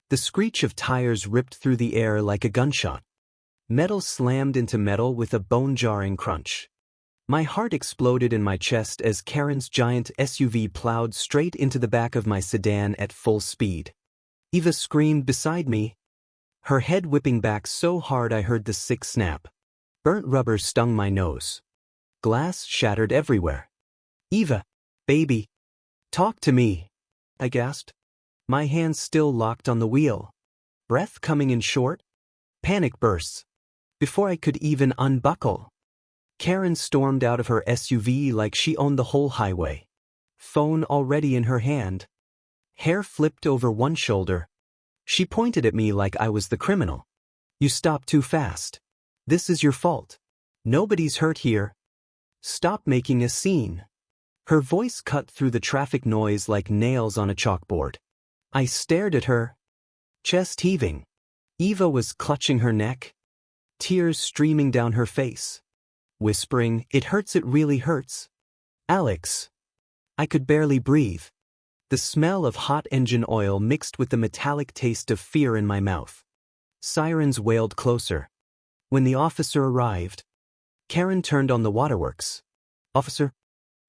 The screech of tires ripped through the air like a gunshot. Metal slammed into metal with a bone-jarring crunch. My heart exploded in my chest as Karen's giant SUV plowed straight into the back of my sedan at full speed. Eva screamed beside me, her head whipping back so hard I heard the sick snap. Burnt rubber stung my nose. Glass shattered everywhere. "Eva, baby, talk to me," I gasped. My hands still locked on the wheel. Breath coming in short. Panic bursts. Before I could even unbuckle, Karen stormed out of her SUV like she owned the whole highway. Phone already in her hand. Hair flipped over one shoulder. She pointed at me like I was the criminal. "You stopped too fast. This is your fault. Nobody's hurt here. Stop making a scene." Her voice cut through the traffic noise like nails on a chalkboard. I stared at her, chest heaving. Eva was clutching her neck, tears streaming down her face, whispering, "It hurts, it really hurts. Alex." I could barely breathe. The smell of hot engine oil mixed with the metallic taste of fear in my mouth. Sirens wailed closer. When the officer arrived, Karen turned on the waterworks. "Officer."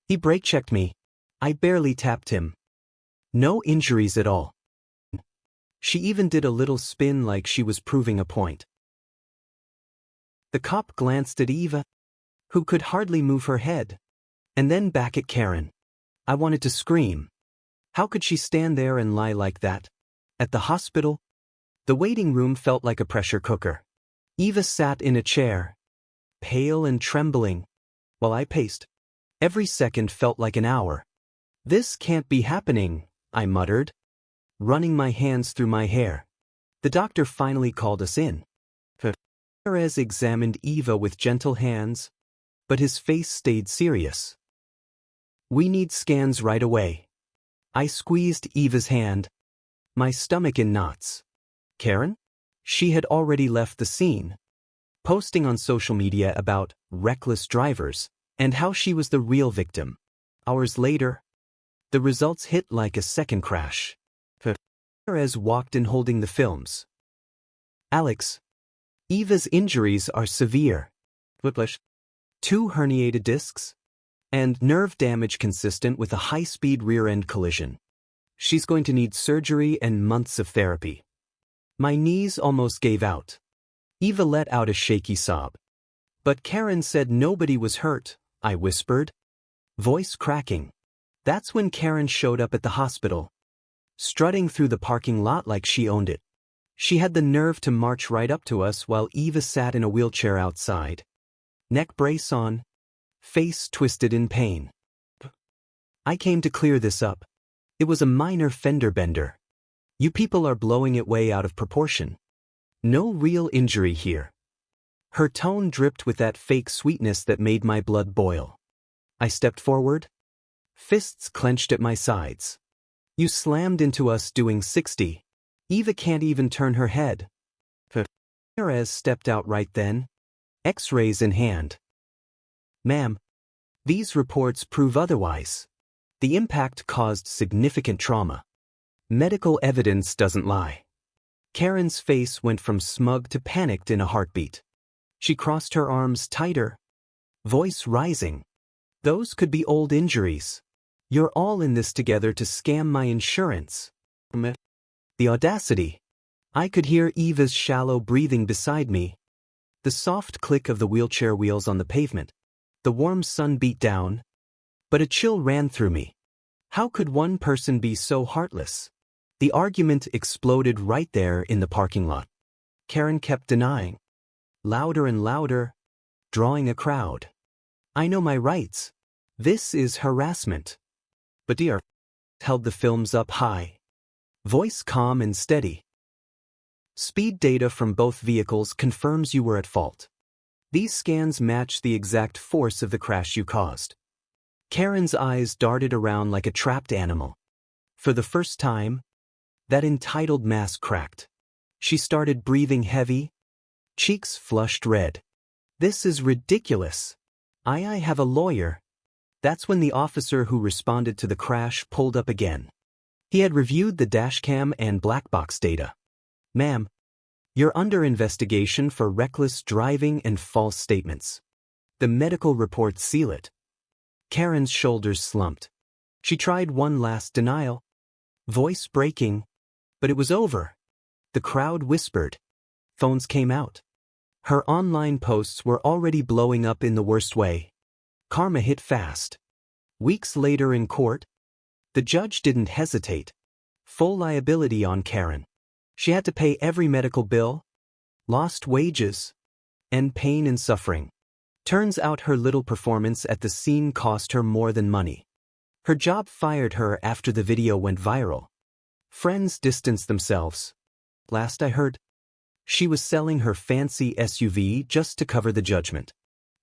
He brake-checked me. I barely tapped him. No injuries at all. She even did a little spin like she was proving a point. The cop glanced at Eva, who could hardly move her head, and then back at Karen. I wanted to scream. How could she stand there and lie like that? At the hospital, the waiting room felt like a pressure cooker. Eva sat in a chair, pale and trembling, while I paced. Every second felt like an hour. "This can't be happening," I muttered, running my hands through my hair. The doctor finally called us in. Perez examined Eva with gentle hands, but his face stayed serious. "We need scans right away." I squeezed Eva's hand, my stomach in knots. Karen? She had already left the scene, posting on social media about reckless drivers and how she was the real victim. Hours later, the results hit like a second crash. Perez walked in holding the films. "Alex, Eva's injuries are severe. Whiplash, 2 herniated discs, and nerve damage consistent with a high-speed rear-end collision. She's going to need surgery and months of therapy." My knees almost gave out. Eva let out a shaky sob. "But Karen said nobody was hurt," I whispered, voice cracking. That's when Karen showed up at the hospital, strutting through the parking lot like she owned it. She had the nerve to march right up to us while Eva sat in a wheelchair outside, neck brace on, face twisted in pain. "I came to clear this up. It was a minor fender bender. You people are blowing it way out of proportion. No real injury here." Her tone dripped with that fake sweetness that made my blood boil. I stepped forward, fists clenched at my sides. "You slammed into us doing 60. Eva can't even turn her head." Perez stepped out right then, X-rays in hand. "Ma'am, these reports prove otherwise. The impact caused significant trauma. Medical evidence doesn't lie." Karen's face went from smug to panicked in a heartbeat. She crossed her arms tighter, voice rising. "Those could be old injuries. You're all in this together to scam my insurance." The audacity. I could hear Eva's shallow breathing beside me, the soft click of the wheelchair wheels on the pavement. The warm sun beat down, but a chill ran through me. How could one person be so heartless? The argument exploded right there in the parking lot. Karen kept denying, louder and louder, drawing a crowd. "I know my rights. This is harassment." But dear, held the films up high, voice calm and steady. "Speed data from both vehicles confirms you were at fault. These scans match the exact force of the crash you caused." Karen's eyes darted around like a trapped animal. For the first time, that entitled mask cracked. She started breathing heavy, cheeks flushed red. "This is ridiculous. I have a lawyer." That's when the officer who responded to the crash pulled up again. He had reviewed the dashcam and black box data. Ma'am, you're under investigation for reckless driving and false statements. The medical reports seal it. Karen's shoulders slumped. She tried one last denial, voice breaking, but it was over. The crowd whispered. Phones came out. Her online posts were already blowing up in the worst way. Karma hit fast. Weeks later in court, the judge didn't hesitate. Full liability on Karen. She had to pay every medical bill, lost wages, and pain and suffering. Turns out her little performance at the scene cost her more than money. Her job fired her after the video went viral. Friends distanced themselves. Last I heard, she was selling her fancy SUV just to cover the judgment.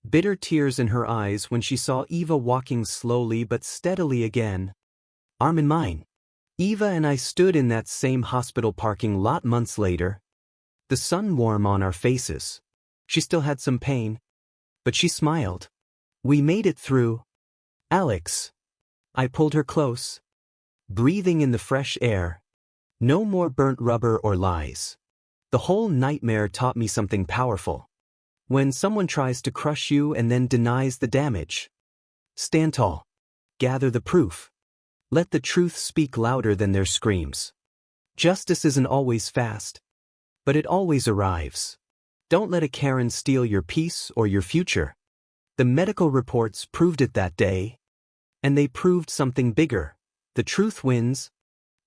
Bitter tears in her eyes when she saw Eva walking slowly but steadily again, arm in mine. Eva and I stood in that same hospital parking lot months later, the sun warm on our faces. She still had some pain, but she smiled. We made it through. Alex. I pulled her close, breathing in the fresh air. No more burnt rubber or lies. The whole nightmare taught me something powerful. When someone tries to crush you and then denies the damage, stand tall. Gather the proof. Let the truth speak louder than their screams. Justice isn't always fast, but it always arrives. Don't let a Karen steal your peace or your future. The medical reports proved it that day, and they proved something bigger. The truth wins,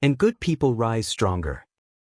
and good people rise stronger.